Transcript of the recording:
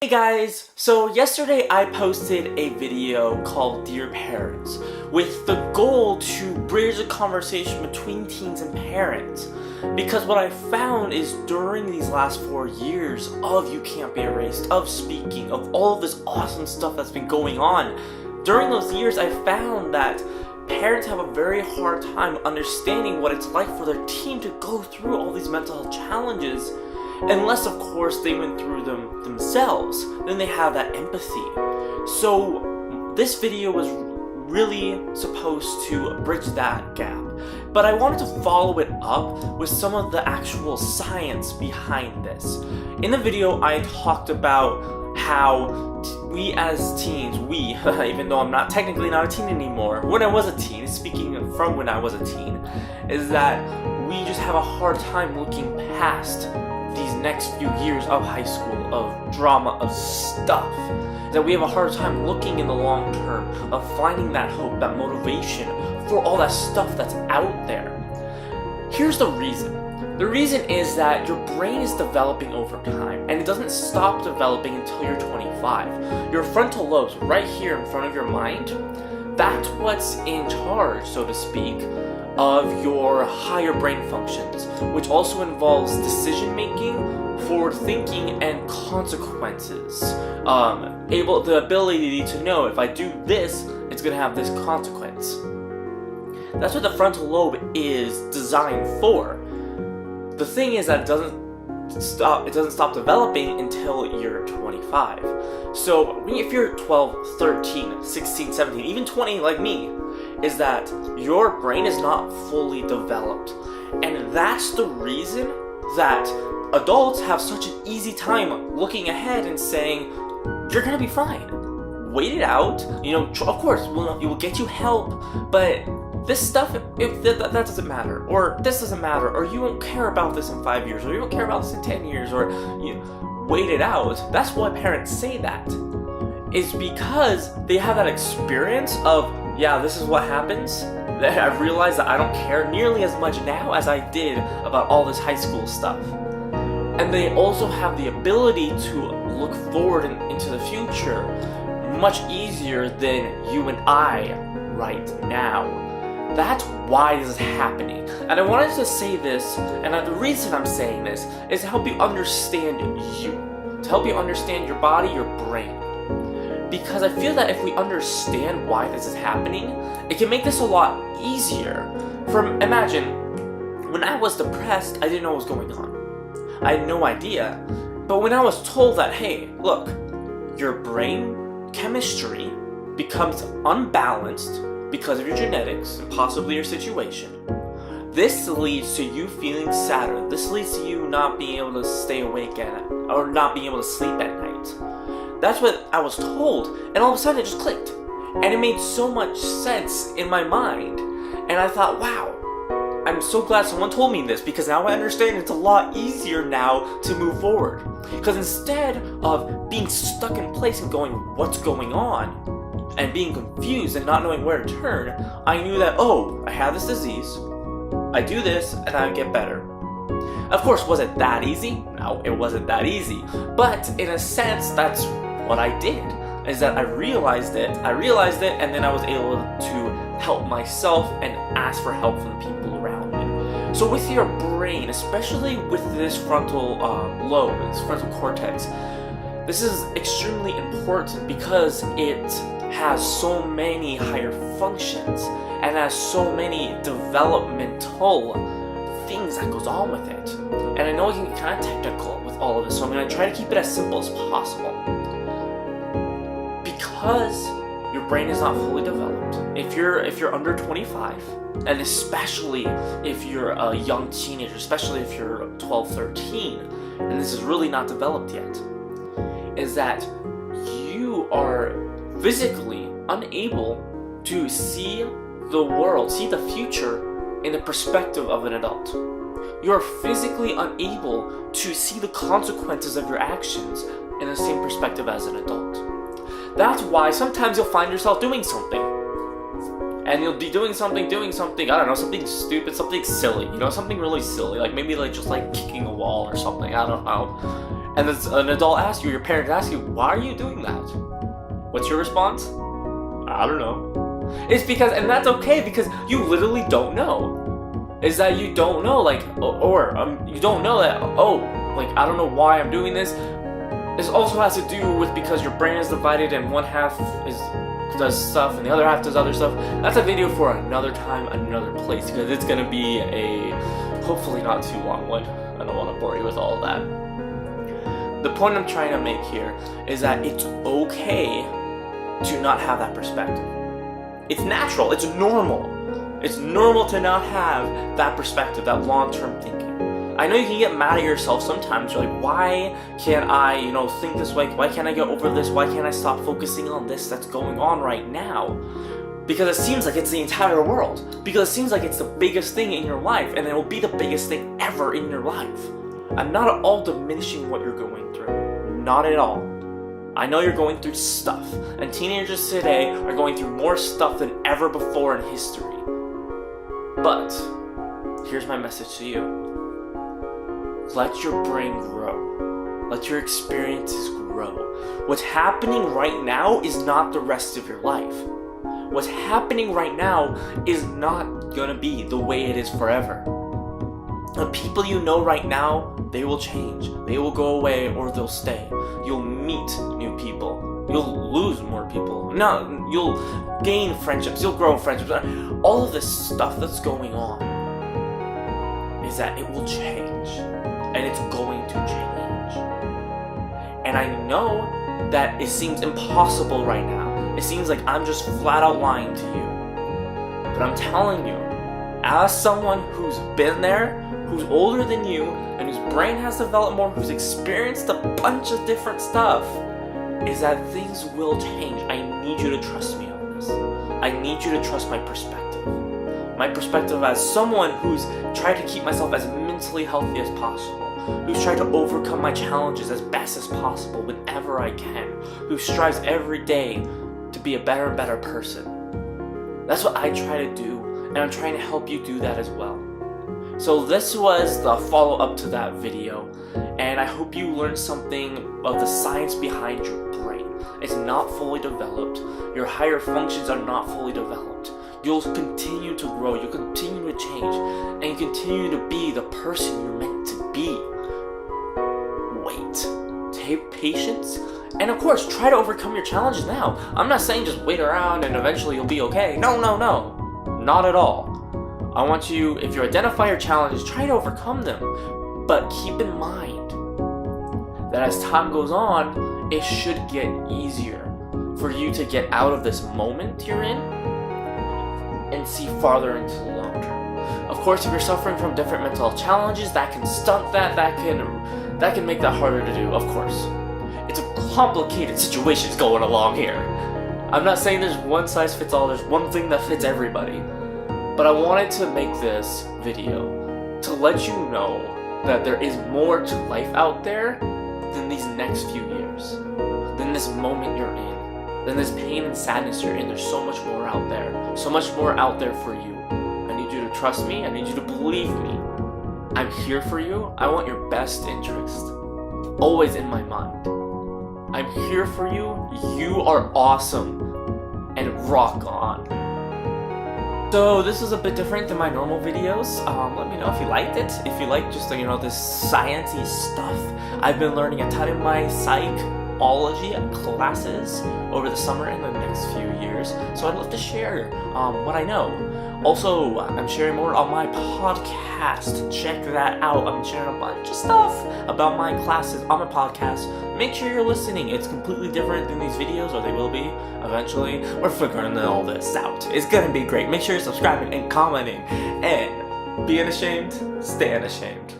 Hey guys, so yesterday I posted a video called Dear Parents with the goal to bridge a conversation between teens and parents, because what I found is during these last 4 years of You Can't Be Erased, of speaking, of all of this awesome stuff that's been going on, during those years I found that parents have a very hard time understanding what it's like for their teen to go through all these mental health challenges. Unless, of course, they went through them themselves, then they have that empathy. So this video was really supposed to bridge that gap. But I wanted to follow it up with some of the actual science behind this. In the video, I talked about how we as teens, even though I'm technically not a teen anymore, when I was a teen, speaking from when I was a teen, is that we just have a hard time looking past these next few years of high school, of drama, of stuff, that we have a hard time looking in the long term, of finding that hope, that motivation for all that stuff that's out there. Here's the reason. The reason is that your brain is developing over time, and it doesn't stop developing until you're 25. Your frontal lobes, right here in front of your mind, that's what's in charge, so to speak, of your higher brain functions, which also involves decision making, forward thinking, and consequences. The ability to know, if I do this, it's going to have this consequence. That's what the frontal lobe is designed for. The thing is that it doesn't stop developing until you're 25. So if you're 12, 13, 16, 17, even 20 like me, is that your brain is not fully developed. And that's the reason that adults have such an easy time looking ahead and saying, you're gonna be fine. Wait it out. Of course, it will get you help, but this stuff, that doesn't matter, or this doesn't matter, or you won't care about this in 5 years, or you won't care about this in 10 years, or wait it out. That's why parents say that. Is because they have that experience of, yeah, this is what happens. I've realized that I don't care nearly as much now as I did about all this high school stuff. And they also have the ability to look forward into the future much easier than you and I right now. That's why this is happening. And I wanted to say this, and the reason I'm saying this is to help you understand you, to help you understand your body, your brain. Because I feel that if we understand why this is happening, it can make this a lot easier. Imagine, when I was depressed, I didn't know what was going on. I had no idea. But when I was told that, hey, look, your brain chemistry becomes unbalanced because of your genetics and possibly your situation, this leads to you feeling sadder. This leads to you not being able to stay awake or not being able to sleep at night. That's what I was told, and all of a sudden it just clicked. And it made so much sense in my mind. And I thought, wow, I'm so glad someone told me this, because now I understand it's a lot easier now to move forward. Because instead of being stuck in place and going, what's going on? And being confused and not knowing where to turn, I knew that, oh, I have this disease, I do this, and I get better. Of course, was it that easy? No, it wasn't that easy. But in a sense, that's what I did, is that I realized it, and then I was able to help myself and ask for help from the people around me. So with your brain, especially with this frontal lobe, this frontal cortex, this is extremely important because it has so many higher functions and has so many developmental things that goes on with it. And I know it can get kind of technical with all of this, so I'm going to try to keep it as simple as possible. Because your brain is not fully developed, if you're under 25, and especially if you're a young teenager, especially if you're 12, 13, and this is really not developed yet, is that you are physically unable to see the world, see the future in the perspective of an adult. You are physically unable to see the consequences of your actions in the same perspective as an adult. That's why sometimes you'll find yourself doing something. And you'll be doing something, I don't know, something stupid, something silly, something really silly, like maybe just kicking a wall or something, I don't know. and then an adult asks you, your parents ask you, why are you doing that? What's your response? I don't know. It's because, and that's okay, because you literally don't know. Is that you don't know, like, you don't know that, oh, like, I don't know why I'm doing this. This also has to do with because your brain is divided and one half does stuff and the other half does other stuff. That's a video for another time, another place, because it's gonna be a hopefully not too long one. I don't want to bore you with all of that. The point I'm trying to make here is that it's okay to not have that perspective. It's natural, it's normal. It's normal to not have that perspective, that long-term thinking. I know you can get mad at yourself sometimes. You're like, why can't I, think this way? Why can't I get over this? Why can't I stop focusing on this that's going on right now? Because it seems like it's the entire world. Because it seems like it's the biggest thing in your life, and it will be the biggest thing ever in your life. I'm not at all diminishing what you're going through. Not at all. I know you're going through stuff, and teenagers today are going through more stuff than ever before in history. But here's my message to you. Let your brain grow. Let your experiences grow. What's happening right now is not the rest of your life. What's happening right now is not gonna be the way it is forever. The people you know right now, they will change. They will go away or they'll stay. You'll meet new people. You'll lose more people. No, you'll gain friendships. You'll grow friendships. All of this stuff that's going on is that it will change. And it's going to change. And I know that it seems impossible right now. It seems like I'm just flat out lying to you. But I'm telling you, as someone who's been there, who's older than you, and whose brain has developed more, who's experienced a bunch of different stuff, is that things will change. I need you to trust me on this. I need you to trust my perspective. My perspective as someone who's tried to keep myself as mentally healthy as possible, who's tried to overcome my challenges as best as possible whenever I can, who strives every day to be a better and better person. That's what I try to do, and I'm trying to help you do that as well. So this was the follow-up to that video, and I hope you learned something of the science behind your brain. It's not fully developed. Your higher functions are not fully developed. You'll continue to grow, you'll continue to change, and you continue to be the person you're meant to be. Wait. Take patience, and of course, try to overcome your challenges now. I'm not saying just wait around and eventually you'll be okay. No. Not at all. I want you, if you identify your challenges, try to overcome them. But keep in mind that as time goes on, it should get easier for you to get out of this moment you're in and see farther into the long term. Of course, if you're suffering from different mental health challenges, that can stunt that can make that harder to do, of course. It's a complicated situation going along here. I'm not saying there's one size fits all, there's one thing that fits everybody. But I wanted to make this video to let you know that there is more to life out there than these next few years, than this moment you're in, than this pain and sadness you're in. There's so much more out there, so much more out there for you. I need you to trust me, I need you to believe me. I'm here for you, I want your best interest, always in my mind. I'm here for you, you are awesome, and rock on. So this is a bit different than my normal videos. Let me know if you liked it. If you like just this sciencey stuff. I've been learning a ton in my psychology classes over the summer and the next few years. So I'd love to share what I know. Also, I'm sharing more on my podcast. Check that out. I'm sharing a bunch of stuff about my classes on my podcast. Make sure you're listening. It's completely different than these videos, or they will be eventually. We're figuring all this out. It's gonna be great. Make sure you're subscribing and commenting. And being ashamed, stay unashamed.